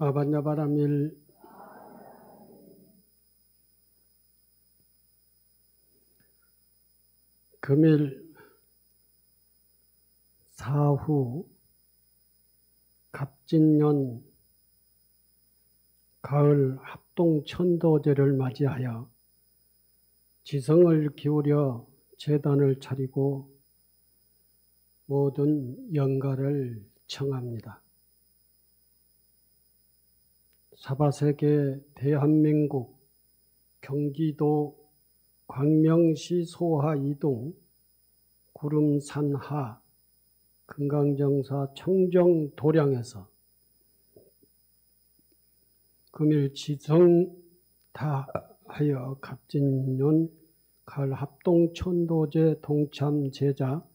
아반야바라밀 금일 사후 갑진년 가을 합동천도제를 맞이하여 지성을 기울여 제단을 차리고 모든 영가를 청합니다. 사바세계 대한민국 경기도 광명시 소하 이동 구름산하 금강정사 청정도량에서 금일 지성다하여 갑진년 가을 합동천도제 동참 제자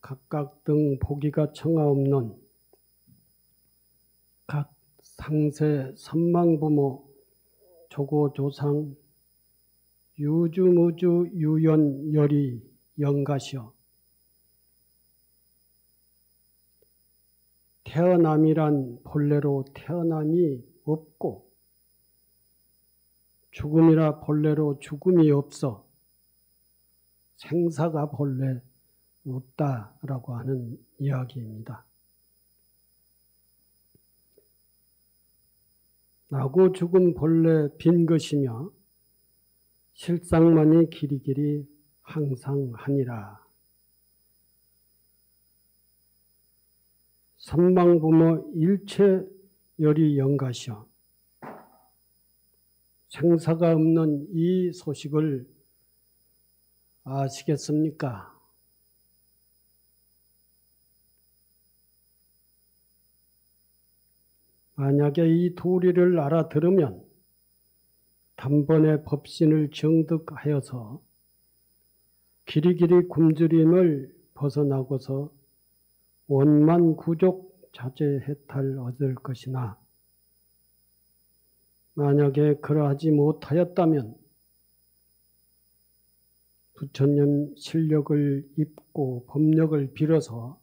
각각 등 보기가 청하옵는 각 상세 삼망부모 조고조상 유주무주 유연열이 영가시여 태어남이란 본래로 태어남이 없고 죽음이라 본래로 죽음이 없어 생사가 본래 없다라고 하는 이야기입니다. 나고 죽음 본래 빈 것이며 실상만이 길이길이 항상 하니라. 삼망부모 일체열이 영가시여 생사가 없는 이 소식을 아시겠습니까? 만약에 이 도리를 알아들으면 단번에 법신을 정득하여서 길이길이 굶주림을 벗어나고서 원만구족 자제해탈 얻을 것이나 만약에 그러하지 못하였다면 부처님 실력을 입고 법력을 빌어서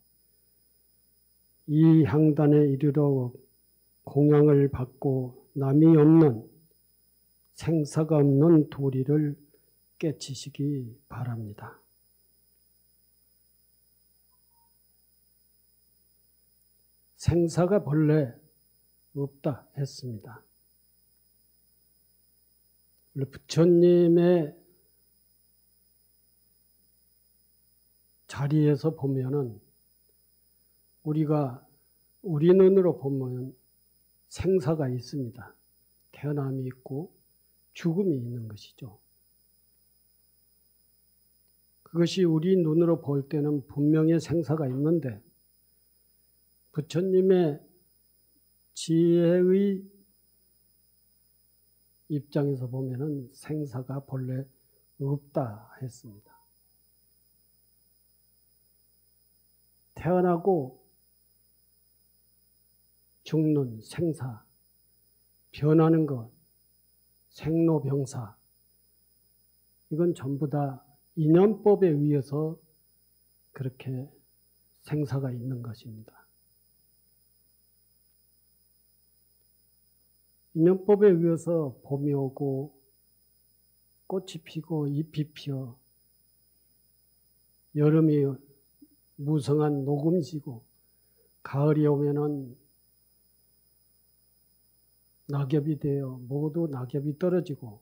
이 향단에 이르러 공양을 받고 남이 없는 생사가 없는 도리를 깨치시기 바랍니다. 생사가 본래 없다 했습니다. 부처님의 자리에서 보면은 우리 눈으로 보면 생사가 있습니다. 태어남이 있고 죽음이 있는 것이죠. 그것이 우리 눈으로 볼 때는 분명히 생사가 있는데 부처님의 지혜의 입장에서 보면은 생사가 본래 없다 했습니다. 태어나고 죽는 생사, 변하는 것, 생로병사, 이건 전부 다 인연법에 의해서 그렇게 생사가 있는 것입니다. 인연법에 의해서 봄이 오고 꽃이 피고 잎이 피어 여름이 무성한 녹음이 지고 가을이 오면은 낙엽이 되어 모두 낙엽이 떨어지고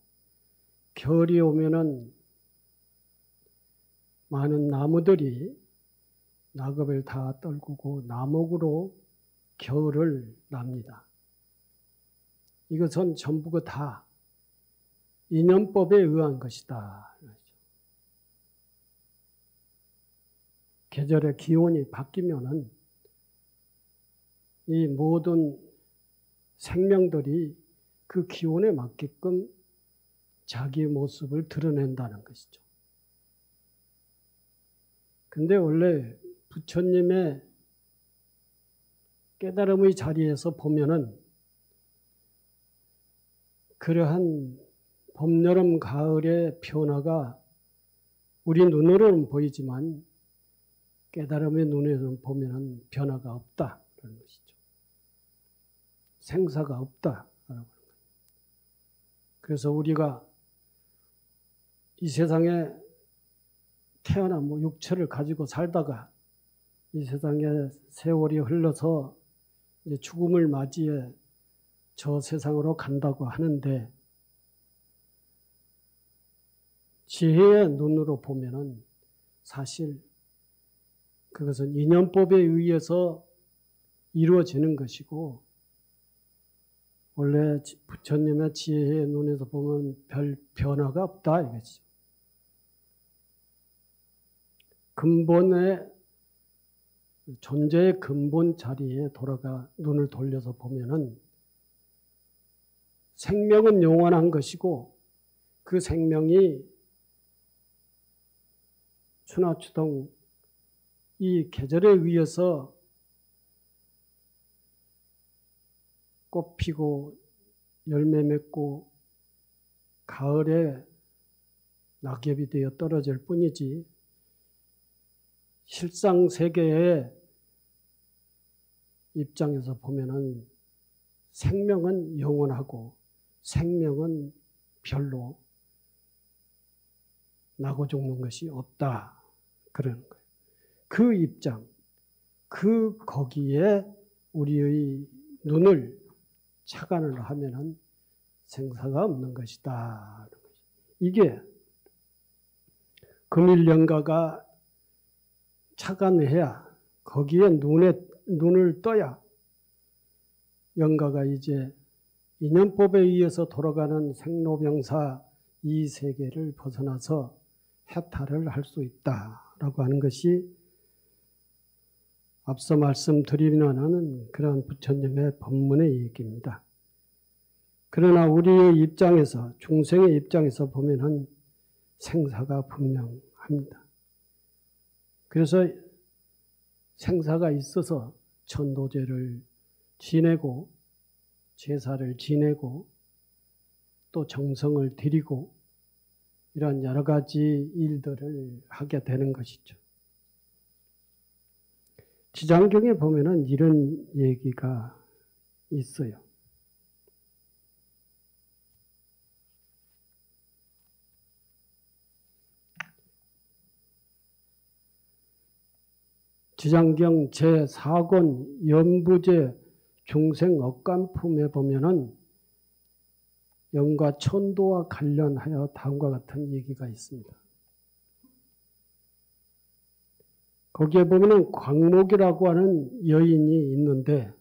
겨울이 오면은 많은 나무들이 낙엽을 다 떨구고 나목으로 겨울을 납니다. 이것은 전부가 다 인연법에 의한 것이다. 계절의 기온이 바뀌면은 이 모든 생명들이 그 기온에 맞게끔 자기 모습을 드러낸다는 것이죠. 근데 원래 부처님의 깨달음의 자리에서 보면은 그러한 봄, 여름, 가을의 변화가 우리 눈으로는 보이지만 깨달음의 눈에서 보면은 변화가 없다는 것이죠. 생사가 없다. 그래서 우리가 이 세상에 태어나 육체를 가지고 살다가 이 세상에 세월이 흘러서 이제 죽음을 맞이해 저 세상으로 간다고 하는데, 지혜의 눈으로 보면은 사실 그것은 인연법에 의해서 이루어지는 것이고, 원래 부처님의 지혜의 눈에서 보면 별 변화가 없다 이거죠. 근본의 존재의 근본 자리에 눈을 돌려서 보면은 생명은 영원한 것이고, 그 생명이 추나추동 이 계절에 의해서 꽃 피고 열매 맺고 가을에 낙엽이 되어 떨어질 뿐이지, 실상 세계의 입장에서 보면은 생명은 영원하고 생명은 별로 나고 죽는 것이 없다, 그러는 거예요. 그 입장, 거기에 우리의 눈을 착안을 하면은 생사가 없는 것이다. 이게 금일영가가 착안해야, 거기에 눈을 떠야 영가가 이제 인연법에 의해서 돌아가는 생로병사 이 세계를 벗어나서 해탈을 할 수 있다라고 하는 것이 앞서 말씀드리는 그런 부처님의 법문의 얘기입니다. 그러나 우리의 입장에서, 중생의 입장에서 보면은 생사가 분명합니다. 그래서 생사가 있어서 천도제를 지내고 제사를 지내고 또 정성을 드리고 이런 여러 가지 일들을 하게 되는 것이죠. 지장경에 보면은 이런 얘기가 있어요. 지장경 제4권 연부제 중생억간품에 보면은 영과 천도와 관련하여 다음과 같은 얘기가 있습니다. 거기에 보면은 광목이라고 하는 여인이 있는데,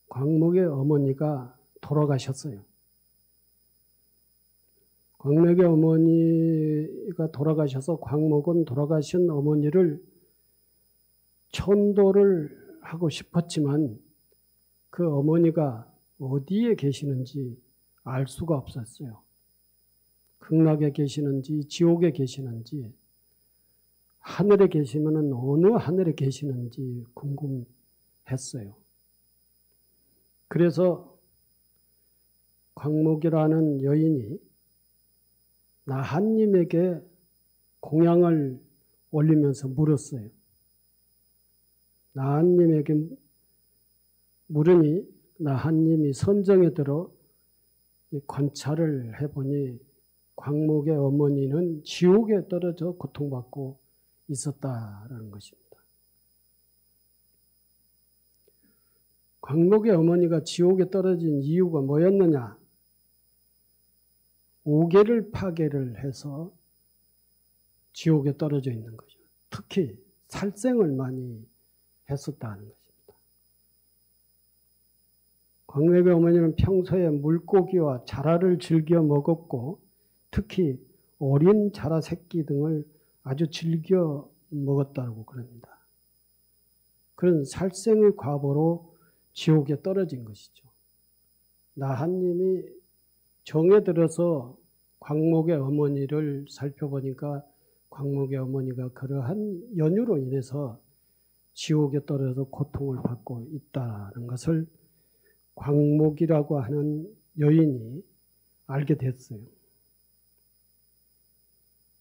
광목의 어머니가 돌아가셨어요. 광목의 어머니가 돌아가셔서 광목은 돌아가신 어머니를 천도를 하고 싶었지만 그 어머니가 어디에 계시는지 알 수가 없었어요. 극락에 계시는지 지옥에 계시는지, 하늘에 계시면은 어느 하늘에 계시는지 궁금했어요. 그래서 광목이라는 여인이 나한님에게 공양을 올리면서 물었어요. 나한님에게 물으니 나한님이 선정에 들어 관찰을 해보니 광목의 어머니는 지옥에 떨어져 고통받고 있었다라는 것입니다. 광목의 어머니가 지옥에 떨어진 이유가 뭐였느냐? 오계를 파괴를 해서 지옥에 떨어져 있는 거죠. 특히 살생을 많이 했었다는 것입니다. 광목의 어머니는 평소에 물고기와 자라를 즐겨 먹었고, 특히 어린 자라 새끼 등을 아주 즐겨 먹었다고 그럽니다. 그런 살생의 과보로 지옥에 떨어진 것이죠. 나한님이 정에 들어서 광목의 어머니를 살펴보니까 광목의 어머니가 그러한 연유로 인해서 지옥에 떨어져 고통을 받고 있다는 것을 광목이라고 하는 여인이 알게 됐어요.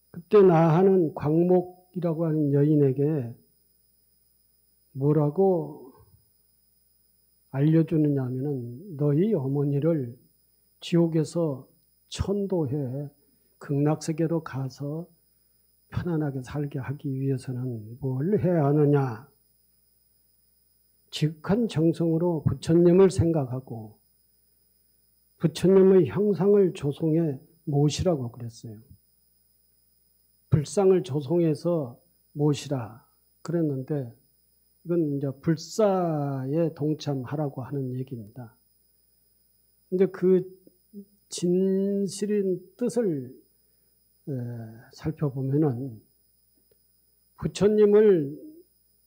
그때 나하는 광목이라고 하는 여인에게 뭐라고 알려주느냐 하면은 너희 어머니를 지옥에서 천도해 극락세계로 가서 편안하게 살게 하기 위해서는 뭘 해야 하느냐? 지극한 정성으로 부처님을 생각하고 부처님의 형상을 조성해 모시라고 그랬어요. 불상을 조성해서 모시라 그랬는데 이건 이제 불사에 동참하라고 하는 얘기입니다. 근데 그 진실인 뜻을 살펴보면은 부처님을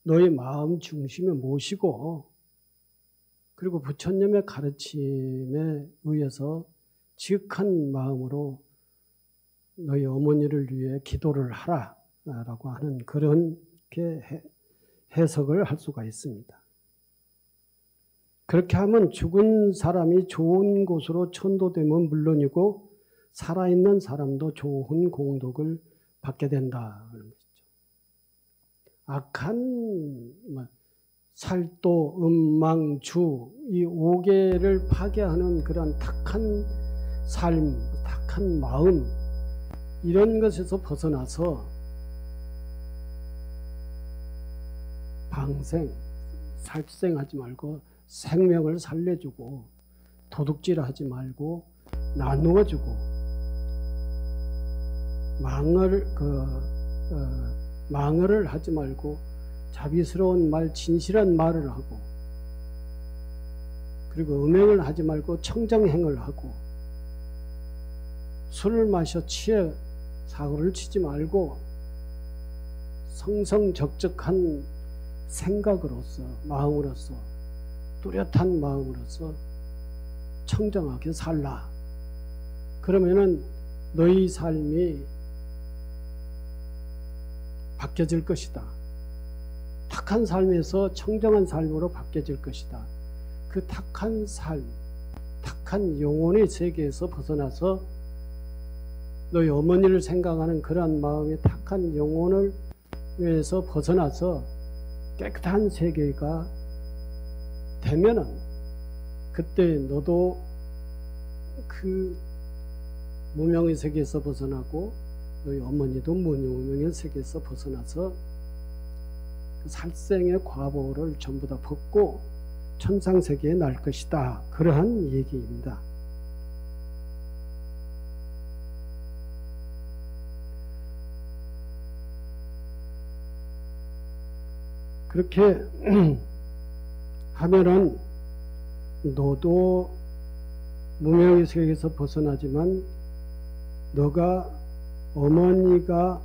너의 마음 중심에 모시고 그리고 부처님의 가르침에 의해서 지극한 마음으로 너희 어머니를 위해 기도를 하라라고 하는 그런 해석을 할 수가 있습니다. 그렇게 하면 죽은 사람이 좋은 곳으로 천도되면 물론이고 살아있는 사람도 좋은 공덕을 받게 된다는 것이죠. 악한 살도, 음망주 이 5개를 파괴하는 그런 탁한 삶, 탁한 마음 이런 것에서 벗어나서 방생, 살생하지 말고 생명을 살려주고 도둑질하지 말고 나누어주고 망언을 하지 말고 자비스러운 말, 진실한 말을 하고 그리고 음행을 하지 말고 청정행을 하고 술을 마셔 취해 사고를 치지 말고 성성적적한 생각으로서 마음으로서 뚜렷한 마음으로서 청정하게 살라. 그러면은 너희 삶이 바뀌어질 것이다. 탁한 삶에서 청정한 삶으로 바뀌어질 것이다. 그 탁한 삶, 탁한 영혼의 세계에서 벗어나서 너희 어머니를 생각하는 그러한 마음의 탁한 영혼을 위해서 벗어나서 깨끗한 세계가 되면은 그때 너도 그 무명의 세계에서 벗어나고 너희 어머니도 무명의 세계에서 벗어나서 그 살생의 과보를 전부 다 벗고 천상세계에 날 것이다. 그러한 얘기입니다. 그렇게 하면은 너도 무명의 세계에서 벗어나지만 너가 어머니가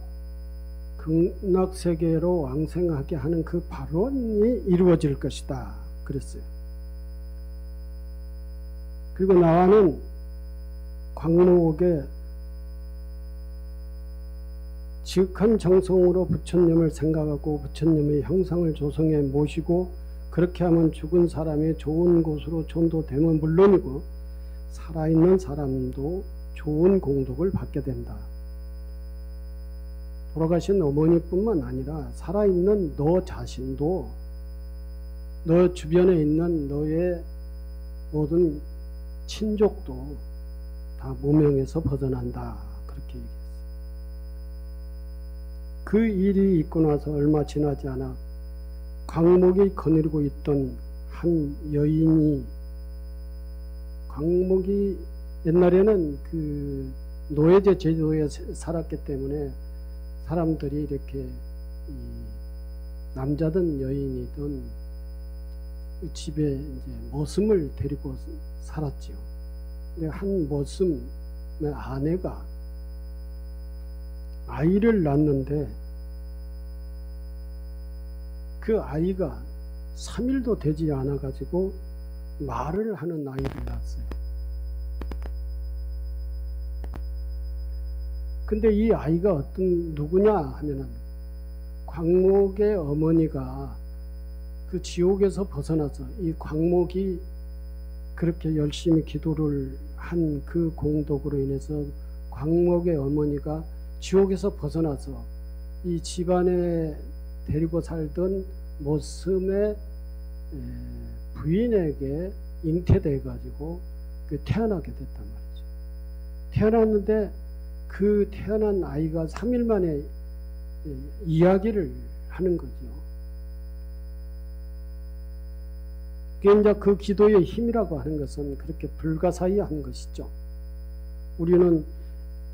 극락세계로 왕생하게 하는 그 발원이 이루어질 것이다. 그랬어요. 그리고 나와는 광목에 지극한 정성으로 부처님을 생각하고 부처님의 형상을 조성해 모시고 그렇게 하면 죽은 사람이 좋은 곳으로 전도되면 물론이고 살아있는 사람도 좋은 공덕을 받게 된다. 돌아가신 어머니뿐만 아니라 살아있는 너 자신도 너 주변에 있는 너의 모든 친족도 다 무명에서 벗어난다. 그렇게 얘기했어요. 그 일이 있고 나서 얼마 지나지 않아 광목이 거느리고 있던 한 여인이 광목이 옛날에는 그 노예제 제도에 살았기 때문에 사람들이 이렇게 남자든 여인이든 집에 이제 머슴을 데리고 살았지요. 근데 한 머슴의 아내가 아이를 낳는데 그 아이가 3일도 되지 않아 가지고 말을 하는 아이를 낳았어요. 근데 이 아이가 어떤 누구냐 하면은 광목의 어머니가 그 지옥에서 벗어나서 이 광목이 그렇게 열심히 기도를 한 그 공덕으로 인해서 광목의 어머니가 지옥에서 벗어나서 이 집안에 데리고 살던 모습의 부인에게 잉태돼 가지고 태어나게 됐단 말이죠. 태어났는데 그 태어난 아이가 3일 만에 이야기를 하는 거죠. 그게 이제 그 기도의 힘이라고 하는 것은 그렇게 불가사의한 것이죠. 우리는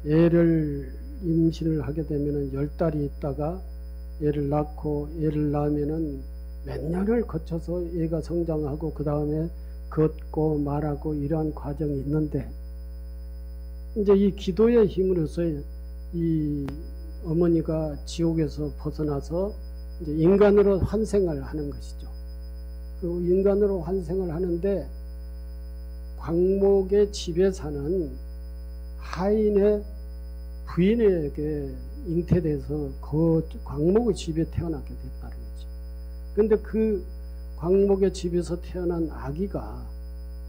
애를 임신을 하게 되면은 10달이 있다가 애를 낳고 애를 낳으면은 몇 년을 거쳐서 애가 성장하고 그 다음에 걷고 말하고 이러한 과정이 있는데, 이제 이 기도의 힘으로서 이 어머니가 지옥에서 벗어나서 이제 인간으로 환생을 하는 것이죠. 그 인간으로 환생을 하는데 광목의 집에 사는 하인의 부인에게 잉태돼서 그 광목의 집에 태어나게 됐다는 거지. 그런데 그 광목의 집에서 태어난 아기가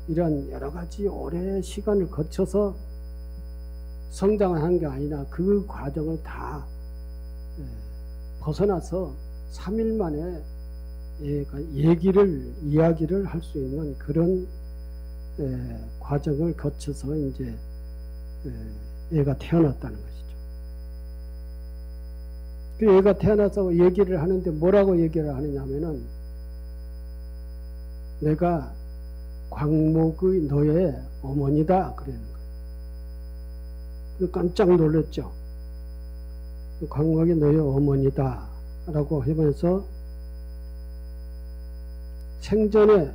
이런 여러 가지 오랜 시간을 거쳐서 성장을 한 게 아니라 그 과정을 다 벗어나서 3일 만에 이야기를 할 수 있는 그런 과정을 거쳐서 이제 애가 태어났다는 것이죠. 그 애가 태어나서 얘기를 하는데 뭐라고 얘기를 하느냐 하면은, 내가 광목의 너의 어머니다 그러는 거예요. 깜짝 놀랐죠. 광목이 너의 어머니다 라고 하면서 생전에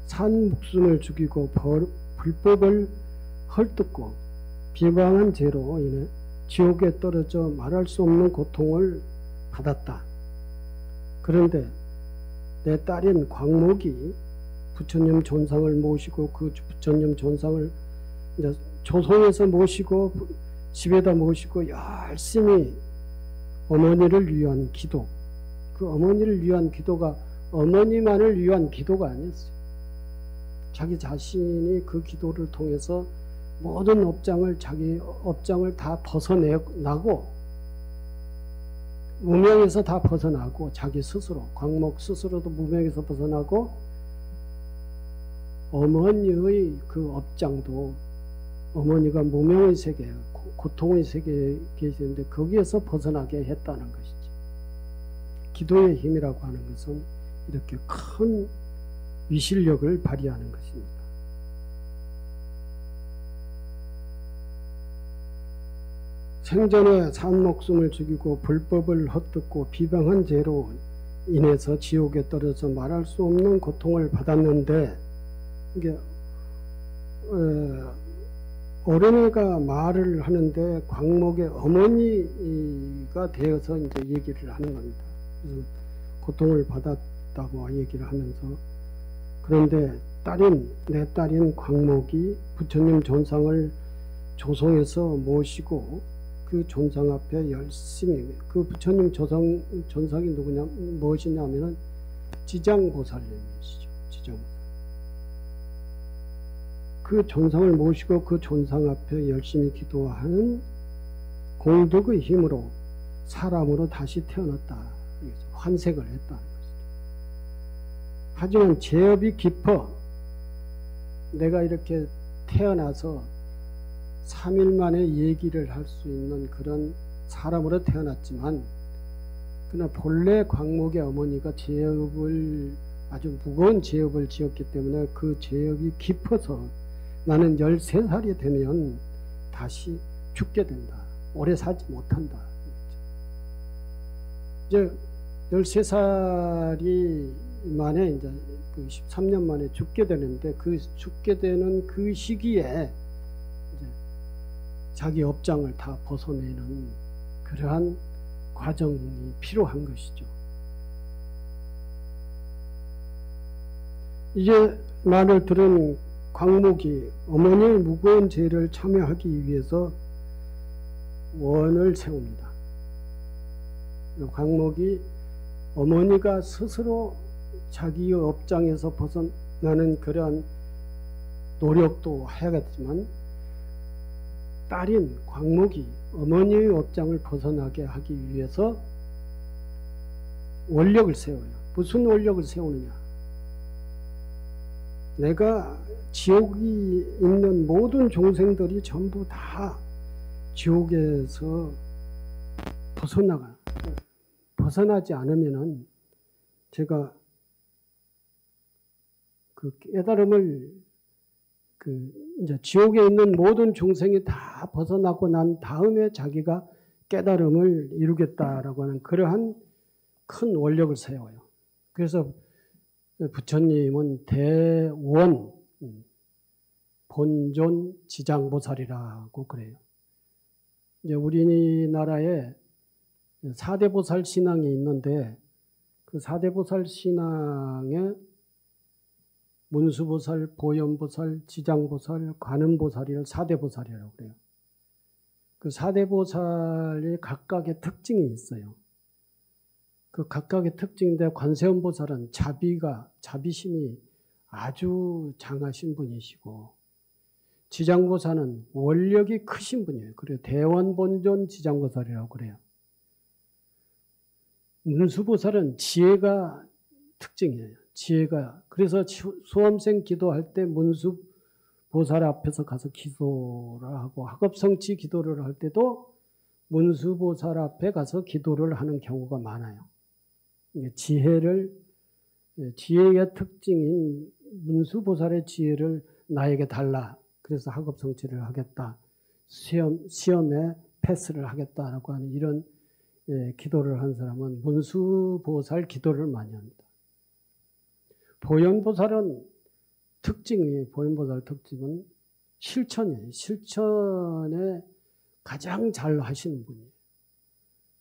산 목숨을 죽이고 불법을 헐뜯고 비방한 죄로 인해 지옥에 떨어져 말할 수 없는 고통을 받았다. 그런데 내 딸인 광목이 부처님 존상을 모시고 그 부처님 존상을 이제 조송해서 모시고 집에다 모시고 열심히 어머니를 위한 기도, 그 어머니를 위한 기도가 어머니만을 위한 기도가 아니었어요. 자기 자신이 그 기도를 통해서 모든 자기 업장을 다 벗어나고, 무명에서 다 벗어나고, 자기 스스로, 광목 스스로도 무명에서 벗어나고, 어머니의 그 업장도, 어머니가 무명의 세계, 고통의 세계에 계시는데 거기에서 벗어나게 했다는 것이죠. 기도의 힘이라고 하는 것은 이렇게 큰 위실력을 발휘하는 것입니다. 생전에 산 목숨을 죽이고 불법을 헛듣고 비방한 죄로 인해서 지옥에 떨어져 말할 수 없는 고통을 받았는데, 이게 어린애가 말을 하는데 광목의 어머니가 되어서 이제 얘기를 하는 겁니다. 그래서 고통을 받았다고 얘기를 하면서, 그런데 내 딸인 광목이 부처님 존상을 조성해서 모시고 그 존상 앞에 열심히, 그 부처님 존상이 무엇이냐면은 지장보살님이시죠. 지장보살. 그 존상을 모시고 그 존상 앞에 열심히 기도하는 공덕의 힘으로 사람으로 다시 태어났다. 환생을 했다는 것이죠. 하지만 죄업이 깊어 내가 이렇게 태어나서 3일 만에 얘기를 할 수 있는 그런 사람으로 태어났지만, 그러나 본래 광목의 어머니가 아주 무거운 죄업을 지었기 때문에 그 죄업이 깊어서 나는 13살이 되면 다시 죽게 된다. 오래 살지 못한다. 이제 13살이 만에 이제 그 13년 만에 죽게 되는데, 그 죽게 되는 그 시기에 이제 자기 업장을 다 벗어내는 그러한 과정이 필요한 것이죠. 이제 말을 들은 광목이 어머니의 무거운 죄를 참여하기 위해서 원을 세웁니다. 광목이 어머니가 스스로 자기의 업장에서 벗어나는 그러한 노력도 해야겠지만, 딸인 광목이 어머니의 업장을 벗어나게 하기 위해서 원력을 세워요. 무슨 원력을 세우느냐? 내가 지옥이 있는 모든 종생들이 전부 다 지옥에서 벗어나지 않으면은 제가 그 깨달음을 이제 지옥에 있는 모든 종생이 다 벗어나고 난 다음에 자기가 깨달음을 이루겠다라고 하는 그러한 큰 원력을 세워요. 그래서 부처님은 대원 본존 지장보살이라고 그래요. 이제 우리나라에 사대보살 신앙이 있는데 그 사대보살 신앙에 문수보살, 보현보살, 지장보살, 관음보살을 사대보살이라고 그래요. 그 사대보살이 각각의 특징이 있어요. 그 각각의 특징인데 관세음보살은 자비심이 아주 장하신 분이시고 지장보살은 원력이 크신 분이에요. 그래요. 대원본존 지장보살이라고 그래요. 문수보살은 지혜가 특징이에요. 그래서 수험생 기도할 때 문수보살 앞에서 가서 기도를 하고 학업성취 기도를 할 때도 문수보살 앞에 가서 기도를 하는 경우가 많아요. 지혜의 특징인 문수보살의 지혜를 나에게 달라. 그래서 학업성취를 하겠다. 시험에 패스를 하겠다라고 하는 이런 기도를 한 사람은 문수보살 기도를 많이 합니다. 보현보살 특징은 실천이에요. 실천에 가장 잘 하시는 분이에요.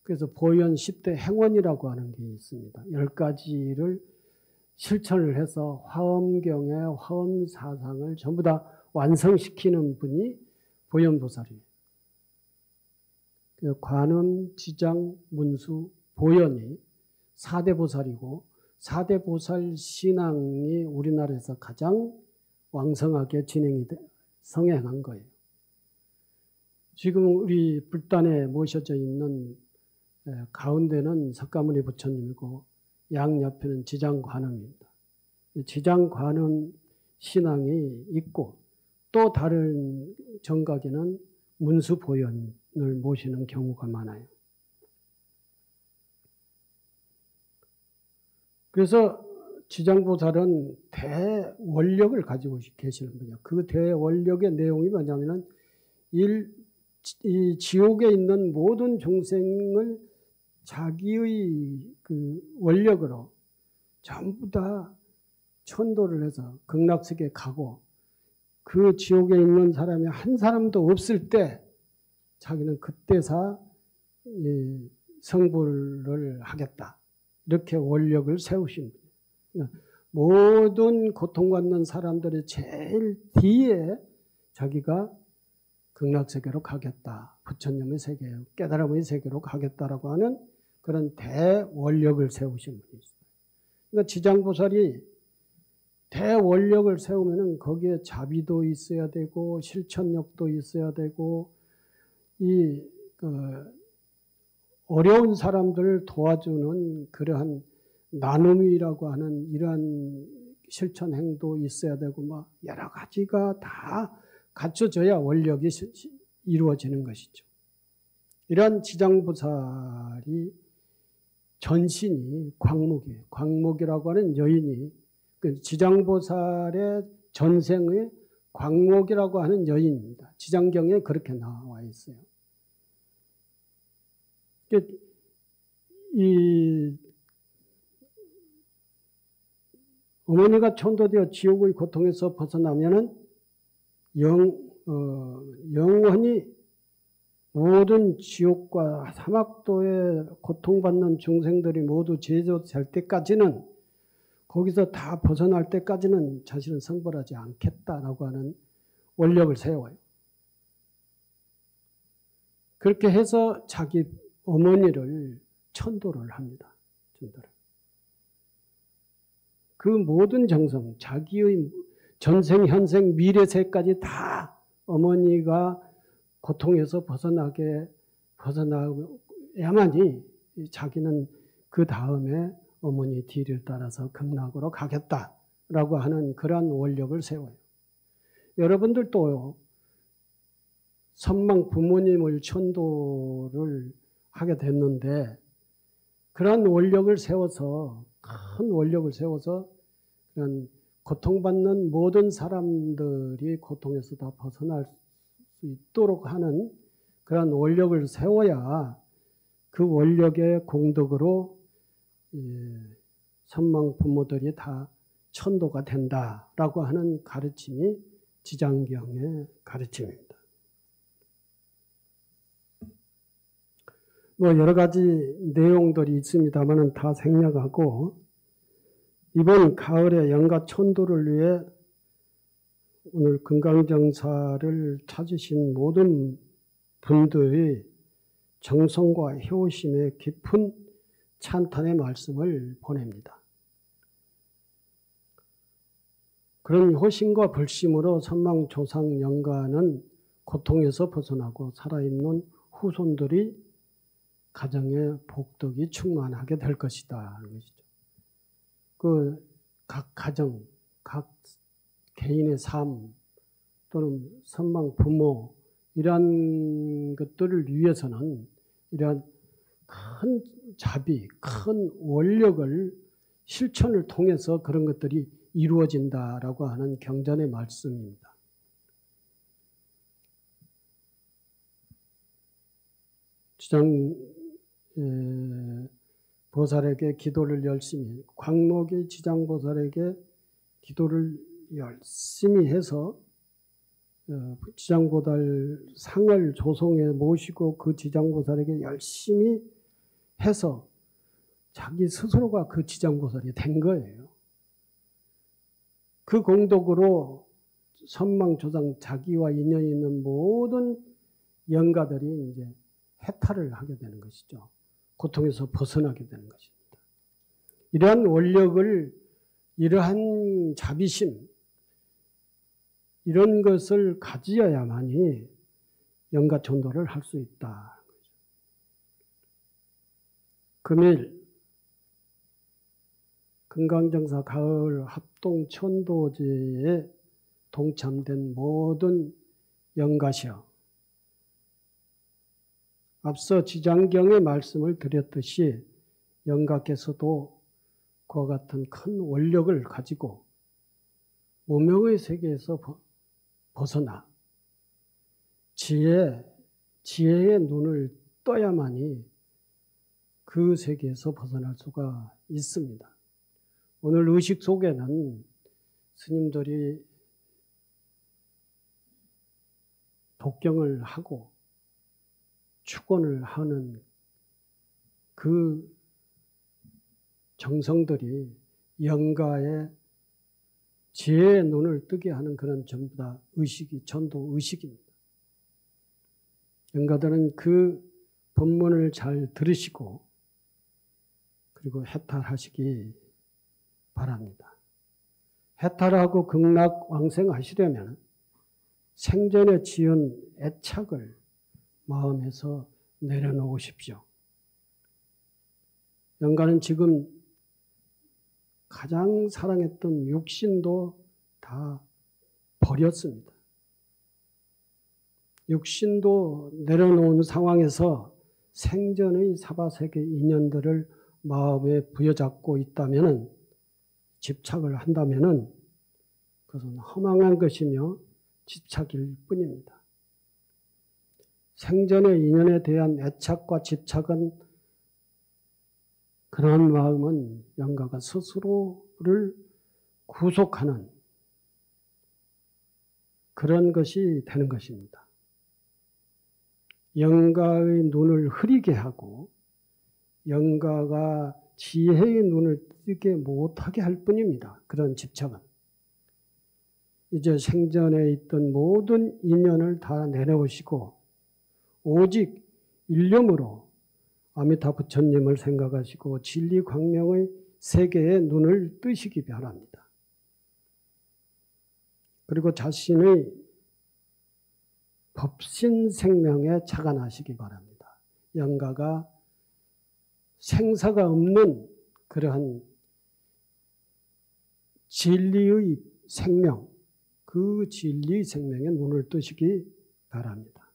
그래서 보현 10대 행원이라고 하는 게 있습니다. 10가지를 실천을 해서 화엄경의 화엄사상을 전부 다 완성시키는 분이 보현보살이에요. 관음, 지장, 문수, 보현이 4대보살이고 4대보살 신앙이 우리나라에서 가장 왕성하게 성행한 거예요. 지금 우리 불단에 모셔져 있는 가운데는 석가모니 부처님이고 양옆에는 지장관음입니다. 지장관음 신앙이 있고 또 다른 정각에는 문수보현을 모시는 경우가 많아요. 그래서 지장보살은 대원력을 가지고 계시는 분이에요. 그 대원력의 내용이 뭐냐면은 이 지옥에 있는 모든 종생을 자기의 그 원력으로 전부 다 천도를 해서 극락세계에 가고 그 지옥에 있는 사람이 한 사람도 없을 때 자기는 그때서 성불을 하겠다. 이렇게 원력을 세우신 분이에요. 모든 고통받는 사람들의 제일 뒤에 자기가 극락세계로 가겠다. 부처님의 세계, 깨달음의 세계로 가겠다라고 하는 그런 대원력을 세우신 분이 있어요. 그러니까 지장보살이 대원력을 세우면은 거기에 자비도 있어야 되고 실천력도 있어야 되고 어려운 사람들을 도와주는 그러한 나눔이라고 하는 이러한 실천 행도 있어야 되고 막 여러 가지가 다 갖춰져야 원력이 이루어지는 것이죠. 이러한 지장보살이 전신이 광목이에요. 광목이라고 하는 여인이 지장보살의 전생의 광목이라고 하는 여인입니다. 지장경에 그렇게 나와 있어요. 이 어머니가 천도되어 지옥의 고통에서 벗어나면은 영원히 모든 지옥과 사막도에 고통받는 중생들이 모두 제조될 때까지는 거기서 다 벗어날 때까지는 자신은 성불하지 않겠다라고 하는 원력을 세워요. 그렇게 해서 자기 어머니를 천도를 합니다. 천도를. 그 모든 정성, 자기의 전생, 현생, 미래세까지 다 어머니가 고통에서 벗어나야만이 자기는 그 다음에 어머니 뒤를 따라서 극락으로 가겠다. 하는 그러한 원력을 세워요. 여러분들도 선망 부모님을 천도를 하게 됐는데 그러한 원력을 세워서 큰 원력을 세워서 그런 고통받는 모든 사람들이 고통에서 다 벗어날 수 있도록 하는 그런 원력을 세워야 그 원력의 공덕으로 선망 부모들이 다 천도가 된다라고 하는 가르침이 지장경의 가르침입니다. 뭐 여러 가지 내용들이 있습니다만은 다 생략하고 이번 가을에 영가 천도를 위해 오늘 금강정사를 찾으신 모든 분들의 정성과 효심의 깊은 찬탄의 말씀을 보냅니다. 그런 효심과 불심으로 선망조상 영가는 고통에서 벗어나고 살아있는 후손들이 가정의 복덕이 충만하게 될 것이다 하는 것이죠. 각 가정, 각 개인의 삶 또는 선망 부모 이러한 것들을 위해서는 이러한 큰 자비, 큰 원력을 실천을 통해서 그런 것들이 이루어진다라고 하는 경전의 말씀입니다. 지장 보살에게 기도를 열심히, 광목의 지장보살에게 기도를 열심히 해서 지장보살 상을 조성해 모시고 그 지장보살에게 열심히 해서 자기 스스로가 그 지장보살이 된 거예요. 그 공덕으로 선망조상 자기와 인연이 있는 모든 영가들이 이제 해탈을 하게 되는 것이죠. 고통에서 벗어나게 되는 것입니다. 이러한 원력을, 이러한 자비심, 이런 것을 가지어야만이 영가천도를 할 수 있다. 금일 금강정사 가을 합동천도제에 동참된 모든 영가시여, 앞서 지장경의 말씀을 드렸듯이 영가께서도 그와 같은 큰 원력을 가지고 무명의 세계에서 벗어나 지혜의 눈을 떠야만이 그 세계에서 벗어날 수가 있습니다. 오늘 의식 속에는 스님들이 독경을 하고 축원을 하는 그 정성들이 영가의 지혜의 눈을 뜨게 하는 그런 전부 다 의식이, 전도 의식입니다. 영가들은 그 법문을 잘 들으시고 그리고 해탈하시기 바랍니다. 해탈하고 극락 왕생하시려면 생전에 지은 애착을 마음에서 내려놓으십시오. 영가는 지금 가장 사랑했던 육신도 다 버렸습니다. 육신도 내려놓은 상황에서 생전의 사바세계 인연들을 마음에 부여잡고 있다면, 집착을 한다면 그것은 허망한 것이며 집착일 뿐입니다. 생전의 인연에 대한 애착과 집착은, 그런 마음은 영가가 스스로를 구속하는 그런 것이 되는 것입니다. 영가의 눈을 흐리게 하고 영가가 지혜의 눈을 뜨게 못하게 할 뿐입니다. 그런 집착은. 이제 생전에 있던 모든 인연을 다 내려오시고 오직 일념으로 아미타 부처님을 생각하시고 진리 광명의 세계에 눈을 뜨시기 바랍니다. 그리고 자신의 법신 생명에 착안하시기 바랍니다. 영가가 생사가 없는 그러한 진리의 생명, 그 진리의 생명에 눈을 뜨시기 바랍니다.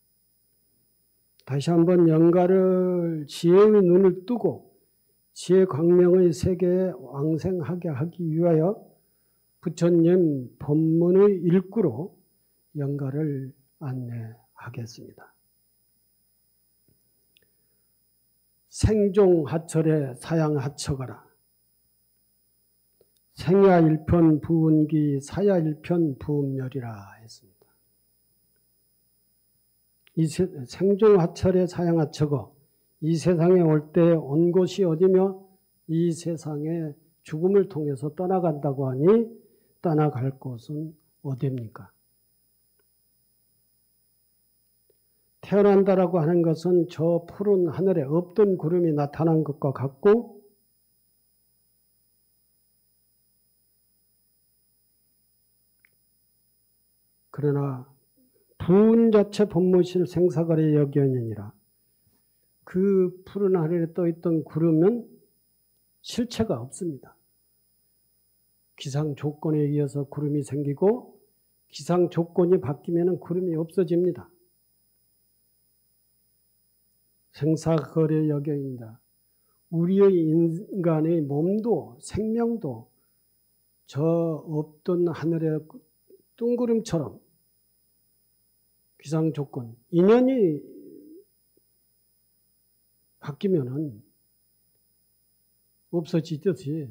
다시 한번 영가를 지혜의 눈을 뜨고 지혜 광명의 세계에 왕생하게 하기 위하여 부처님 법문의 일구로 영가를 안내하겠습니다. 생종하철에 사양하처가라. 생야일편 부운기 사야일편 부운멸이라 했습니다. 이 생종하철에 사양하처거, 이 세상에 올 때 온 곳이 어디며 이 세상에 죽음을 통해서 떠나간다고 하니 떠나갈 곳은 어디입니까? 태어난다라고 하는 것은 저 푸른 하늘에 없던 구름이 나타난 것과 같고, 그러나 부운 자체 본무실 생사거래 여견이니라. 그 푸른 하늘에 떠있던 구름은 실체가 없습니다. 기상 조건에 의해서 구름이 생기고 기상 조건이 바뀌면 구름이 없어집니다. 생사거래 여견이다. 우리의 인간의 몸도 생명도 저 없던 하늘의 뜬구름처럼 기상 조건, 인연이 바뀌면은 없어지듯이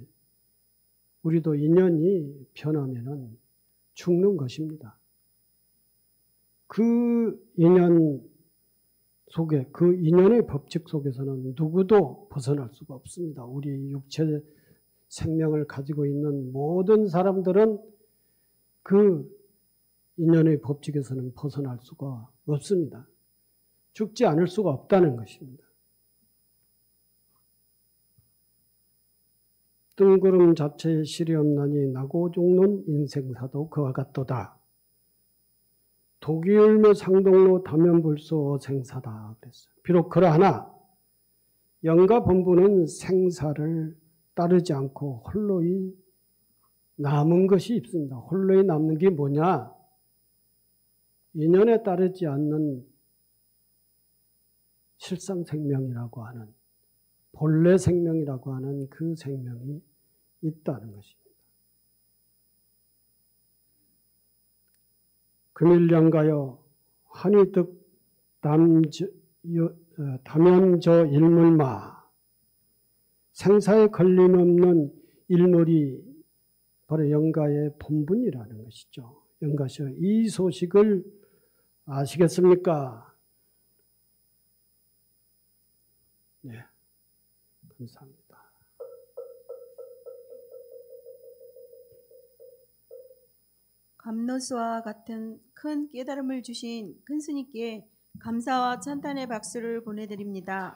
우리도 인연이 변하면은 죽는 것입니다. 그 인연 속에, 그 인연의 법칙 속에서는 누구도 벗어날 수가 없습니다. 우리 육체 생명을 가지고 있는 모든 사람들은 그 인연의 법칙에서는 벗어날 수가 없습니다. 죽지 않을 수가 없다는 것입니다. 뜬구름 자체에 실이 없나니 나고 죽는 인생사도 그와 같도다. 독이 울며 상동로 다면불소 생사다 그랬어요. 비록 그러하나 영가 본부는 생사를 따르지 않고 홀로이 남은 것이 있습니다. 홀로이 남는 게 뭐냐? 인연에 따르지 않는 실상생명이라고 하는, 본래 생명이라고 하는 그 생명이 있다는 것입니다. 금일령가여 환희득 담연저 일물마. 생사에 걸림없는 일물이 바로 영가의 본분이라는 것이죠. 영가시여, 이 소식을 아시겠습니까? 네, 감사합니다. 감노스와 같은 큰 깨달음을 주신 큰 스님께 감사와 찬탄의 박수를 보내드립니다.